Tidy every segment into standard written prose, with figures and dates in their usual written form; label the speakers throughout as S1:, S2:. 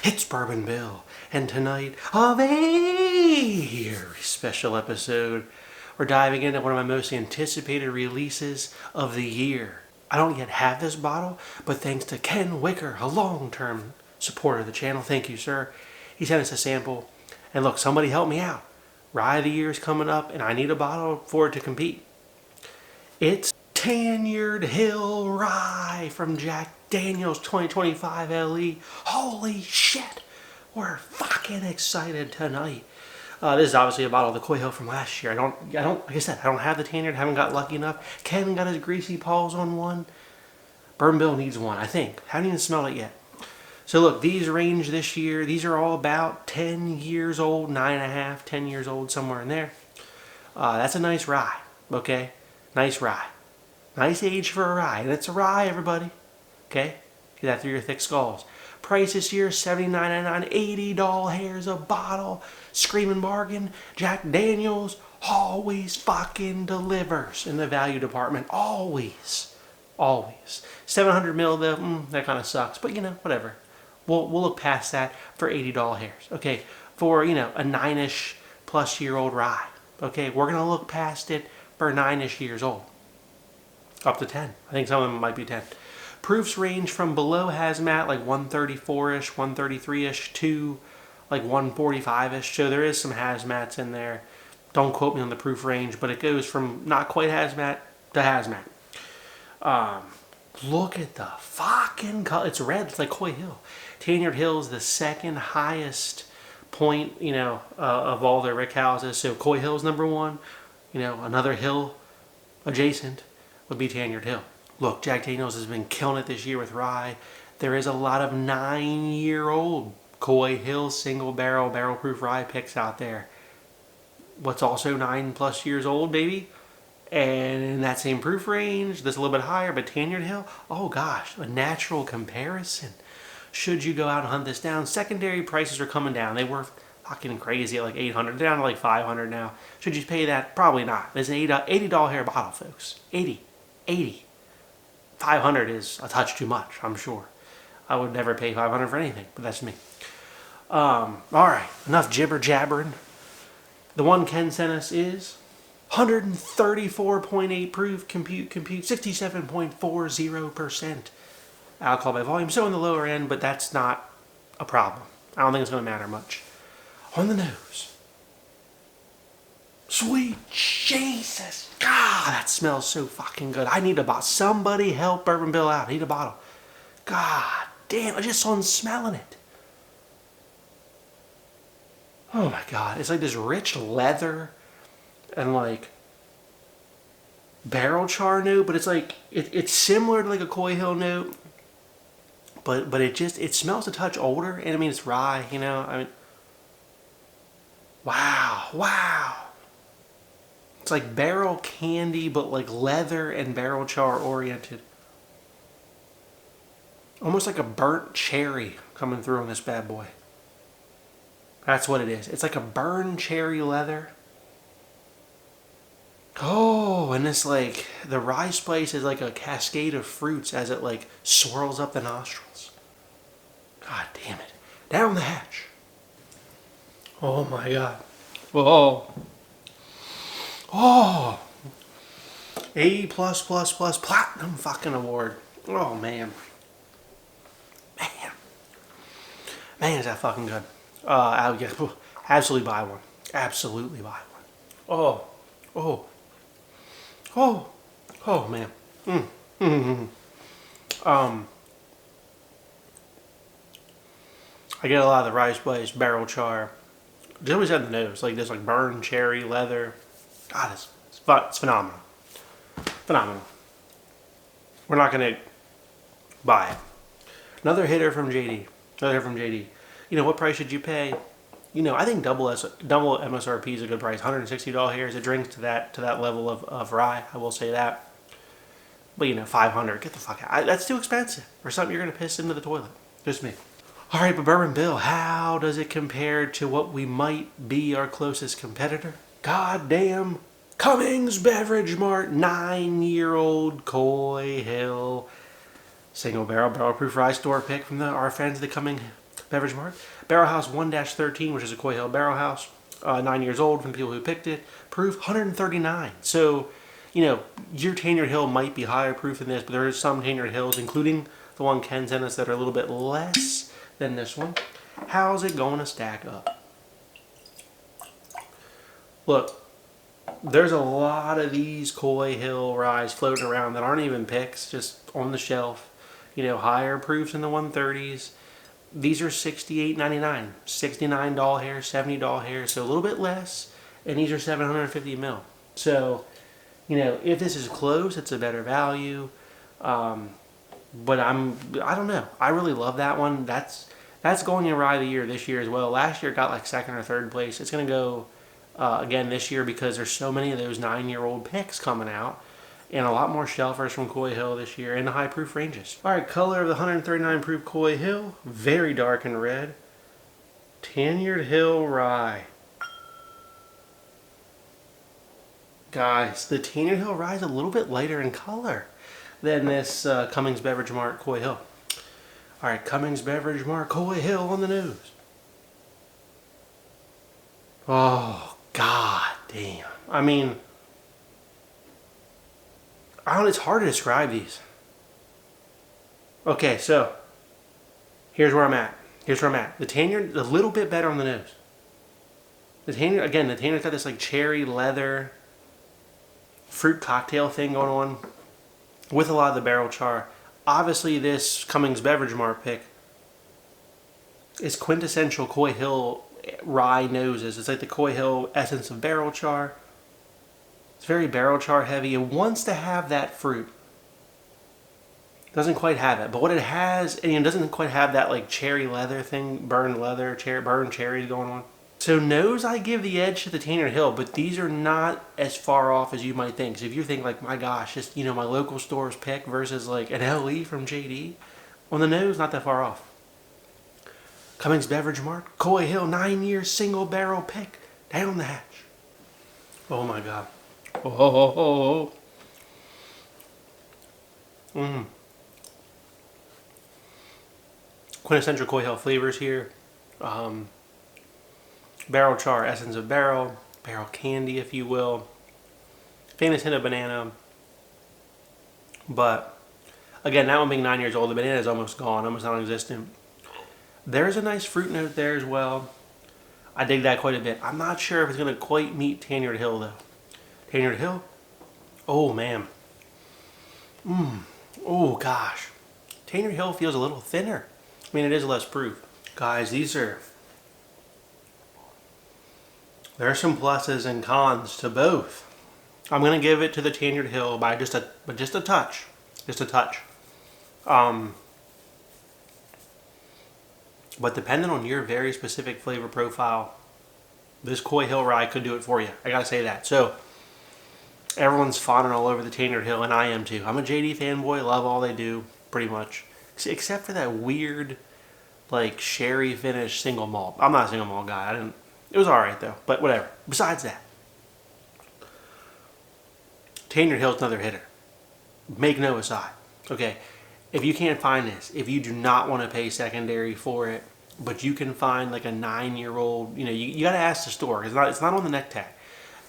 S1: It's Bourbon Bill, and tonight, a very special episode. We're diving into one of my most anticipated releases of the year. I don't yet have this bottle, but thanks to Ken Wicker, a long-term supporter of the channel, thank you, sir. He sent us a sample, and look, somebody help me out. Rye of the year is coming up, and I need a bottle for it to compete. It's Tanyard Hill Rye from Jack Daniel's 2025 LE. Holy shit! We're fucking excited tonight. This is obviously a bottle of the Coy Hill from last year. I don't, like I said, I don't have the Tanyard, haven't got lucky enough. Ken got his greasy paws on one. Bourbon Bill needs one, I think. Haven't even smelled it yet. So look, these range this year, these are all about 10 years old, 9.5, 10 years old, somewhere in there. That's a nice rye, okay? Nice rye. Nice age for a rye, and it's a rye, everybody. Okay? Get that through your thick skulls. Price this year, $79.99, $80 hairs a bottle. Screaming bargain. Jack Daniel's always fucking delivers in the value department. Always. Always. 700 mil though, that kind of sucks. But you know, whatever. We'll look past that for $80 hairs. Okay? For, you know, a 9-ish plus year old rye. Okay? We're going to look past it for 9-ish years old. Up to 10. I think some of them might be 10. Proofs range from below hazmat, like 134-ish, 133-ish, to like 145-ish. So there is some hazmats in there. Don't quote me on the proof range, but it goes from not quite hazmat to hazmat. Look at the fucking color. It's red. It's like Coy Hill. Tanyard Hill is the second highest point, you know, of all their rick houses. So Coy Hill is number one. You know, another hill adjacent would be Tanyard Hill. Look, Jack Daniel's has been killing it this year with rye. There is a lot of 9-year-old Coy Hill single barrel proof rye picks out there. What's also 9+ years old, baby? And in that same proof range, this a little bit higher, but Tanyard Hill, oh gosh, a natural comparison. Should you go out and hunt this down, secondary prices are coming down. They were fucking crazy at like $800, down to like $500 now. Should you pay that? Probably not. There's an $80 hair bottle, folks. 80. 500 is a touch too much, I'm sure. I would never pay 500 for anything, but that's me. Alright, enough jibber jabbering. The one Ken sent us is 134.8 proof, compute, 67.40% alcohol by volume. So on the lower end, but that's not a problem. I don't think it's going to matter much. On the nose. Sweet Jesus. God, that smells so fucking good. I need a bottle. Somebody help Bourbon Bill out. I need a bottle. God damn, I just on smelling it. Oh my God. It's like this rich leather and like barrel char note, but it's like, it's similar to like a Coy Hill note, but it smells a touch older. And I mean, it's rye, you know, I mean, wow. It's like barrel candy, but like leather and barrel char oriented. Almost like a burnt cherry coming through on this bad boy. That's what it is. It's like a burned cherry leather. Oh, and this like, the rye spice is like a cascade of fruits as it like swirls up the nostrils. God damn it. Down the hatch. Oh my God. Whoa. Oh, A+++ platinum fucking award. Oh man, is that fucking good? Absolutely buy one. Absolutely buy one. Oh man. I get a lot of the rye spice, barrel char. It's always on the nose, like this, like burned cherry leather. God, it's phenomenal. Phenomenal. We're not going to buy it. Another hitter from JD. You know, what price should you pay? You know, I think double MSRP is a good price. $160 here as it drinks to that level of rye. I will say that. But, you know, $500. Get the fuck out. That's too expensive for something you're going to piss into the toilet. Just me. All right, but Bourbon Bill, how does it compare to what we might be our closest competitor? Goddamn Cummings Beverage Mart 9-year-old Coy Hill single barrel proof rye store pick from our friends at the Beverage Mart. Barrel House 1-13, which is a Coy Hill Barrel House. 9 years old from the people who picked it. Proof 139. So, you know, your Tanyard Hill might be higher proof than this, but there are some Tanyard Hills, including the one Ken sent us, that are a little bit less than this one. How's it going to stack up? Look, there's a lot of these Coy Hill ryes floating around that aren't even picks, just on the shelf. You know, higher proofs in the 130s. These are $68.99, $69 hair, $70 hair, so a little bit less. And these are 750 mil. So, you know, if this is close, it's a better value. But I don't know. I really love that one. That's going in Rye of the Year this year as well. Last year it got like second or third place. It's going to go again this year because there's so many of those 9-year-old picks coming out. And a lot more shelfers from Coy Hill this year in the high proof ranges. Alright, color of the 139 proof Coy Hill. Very dark and red. Tanyard Hill Rye. Guys, the Tanyard Hill Rye is a little bit lighter in color than this Cummings Beverage Mart Coy Hill. Alright, Cummings Beverage Mart Coy Hill on the nose. Oh, god damn. I mean, it's hard to describe these. Okay, so here's where I'm at. The Tanyard, a little bit better on the nose. The Tanyard's got this like cherry leather fruit cocktail thing going on with a lot of the barrel char. Obviously, this Cummings Beverage Mart pick is quintessential Coy Hill rye noses. It's like the Coy Hill essence of barrel char. It's very barrel char heavy. It wants to have that fruit. Doesn't quite have it. But what it has, and it doesn't quite have that like cherry leather thing, burned leather, burned cherries going on. So nose, I give the edge to the Tanyard Hill, but these are not as far off as you might think. So if you think like, my gosh, just, you know, my local store's pick versus like an LE from JD, on the nose, not that far off. Cummings Beverage Mart, Coy Hill 9-year single barrel pick, down the hatch. Oh my god. Oh. Quintessential Coy Hill flavors here. Barrel char, essence of barrel candy, if you will. Famous hint of banana. But again, that one being 9 years old, the banana is almost gone, almost non-existent. There's a nice fruit note there as well. I dig that quite a bit. I'm not sure if it's going to quite meet Tanyard Hill though. Tanyard Hill? Oh man. Oh gosh. Tanyard Hill feels a little thinner. I mean, it is less proof. Guys, there are some pluses and cons to both. I'm going to give it to the Tanyard Hill by just a touch. Just a touch. But depending on your very specific flavor profile, this Coy Hill rye could do it for you. I gotta say that. So, everyone's fawning all over the Tanyard Hill, and I am too. I'm a JD fanboy, love all they do, pretty much. Except for that weird, like, sherry finish single malt. I'm not a single malt guy. It was alright though, but whatever. Besides that, Tanyard Hill's another hitter. Make no aside. Okay, if you can't find this, if you do not want to pay secondary for it, but you can find like a 9-year-old, you know, you got to ask the store. It's not on the neck tag.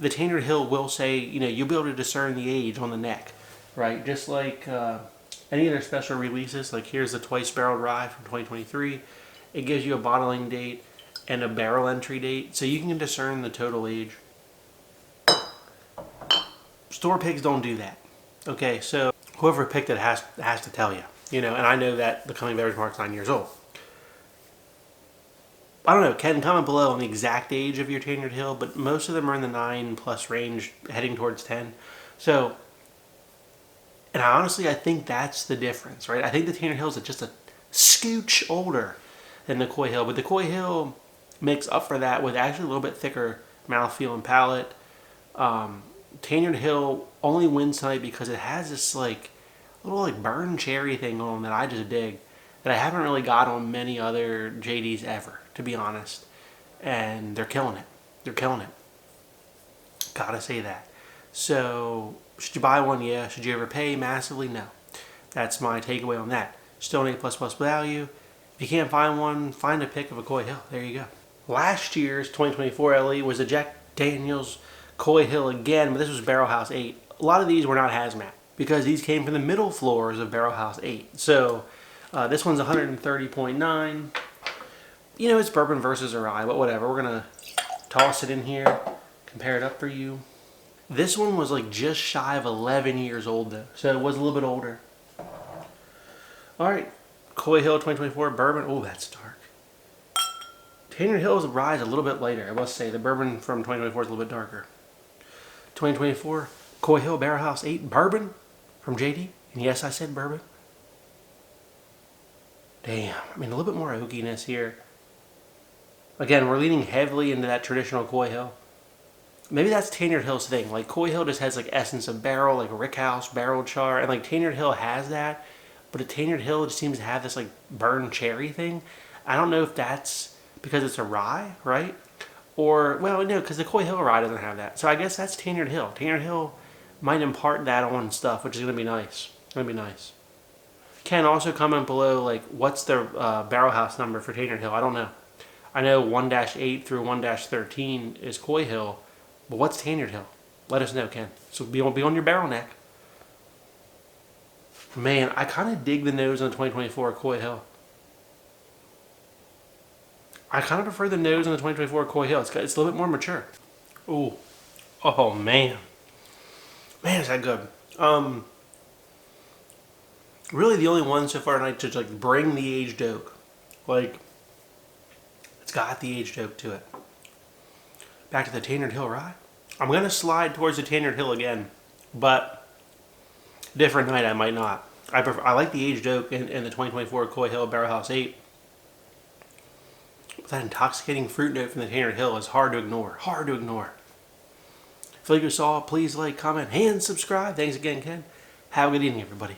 S1: The Tanyard Hill will say, you know, you'll be able to discern the age on the neck, right? Just like any of their special releases, like here's the twice barreled rye from 2023. It gives you a bottling date and a barrel entry date, so you can discern the total age. Store pigs don't do that. Okay, so whoever picked it has to tell you, you know. And I know that the Cummings Beverage Mart's 9 years old. I don't know. Ken, comment below on the exact age of your Tanyard Hill, but most of them are in the 9+ range, heading towards 10. So, and I think that's the difference, right? I think the Tanyard Hill is just a scooch older than the Coy Hill, but the Coy Hill makes up for that with actually a little bit thicker mouthfeel and palate. Tanyard Hill only wins tonight because it has this like little like burn cherry thing on that I just dig, that I haven't really got on many other JDs ever, to be honest. And they're killing it. Gotta say that. So, should you buy one? Yeah. Should you overpay massively? No. That's my takeaway on that. Still an A++ value. If you can't find one, find a pic of a Coy Hill. There you go. Last year's 2024 LE was a Jack Daniels Coy Hill again, but this was Barrel House 8. A lot of these were not hazmat because these came from the middle floors of Barrel House 8. So this one's 130.9. You know, it's bourbon versus a rye, but whatever. We're going to toss it in here, compare it up for you. This one was like just shy of 11 years old though, so it was a little bit older. All right, Coy Hill 2024 bourbon. Oh, that's dark. Tanyard Hill's rye is a little bit later. I must say the bourbon from 2024 is a little bit darker. 2024 Coy Hill Barrel House 8 bourbon from JD. And yes, I said bourbon. Damn, I mean a little bit more oakiness here. Again, we're leaning heavily into that traditional Coy Hill. Maybe that's Tanyard Hill's thing. Like Coy Hill just has like essence of barrel, like Rickhouse, barrel char, and like Tanyard Hill has that. But a Tanyard Hill just seems to have this like burned cherry thing. I don't know if that's because it's a rye, right? Or, well, no, because the Coy Hill rye doesn't have that. So I guess that's Tanyard Hill. Tanyard Hill might impart that on stuff, which is going to be nice. Going to be nice. Ken, also comment below, like, what's the barrel house number for Tanyard Hill? I don't know. I know 1-8 through 1-13 is Coy Hill, but what's Tanyard Hill? Let us know, Ken. So be on your barrel neck. Man, I kind of dig the nose on the 2024 Coy Hill. I kind of prefer the nose on the 2024 Coy Hill. It's a little bit more mature. Ooh. Oh, man. Man, is that good. Really the only one so far tonight to like bring the aged oak. Like, it's got the aged oak to it. Back to the Tanyard Hill rye. I'm going to slide towards the Tanyard Hill again, but different night I might not. I like the aged oak in the 2024 Coy Hill Barrel House 8. But that intoxicating fruit note from the Tanyard Hill is hard to ignore. Hard to ignore. If you like what you saw, please like, comment, and subscribe. Thanks again, Ken. Have a good evening, everybody.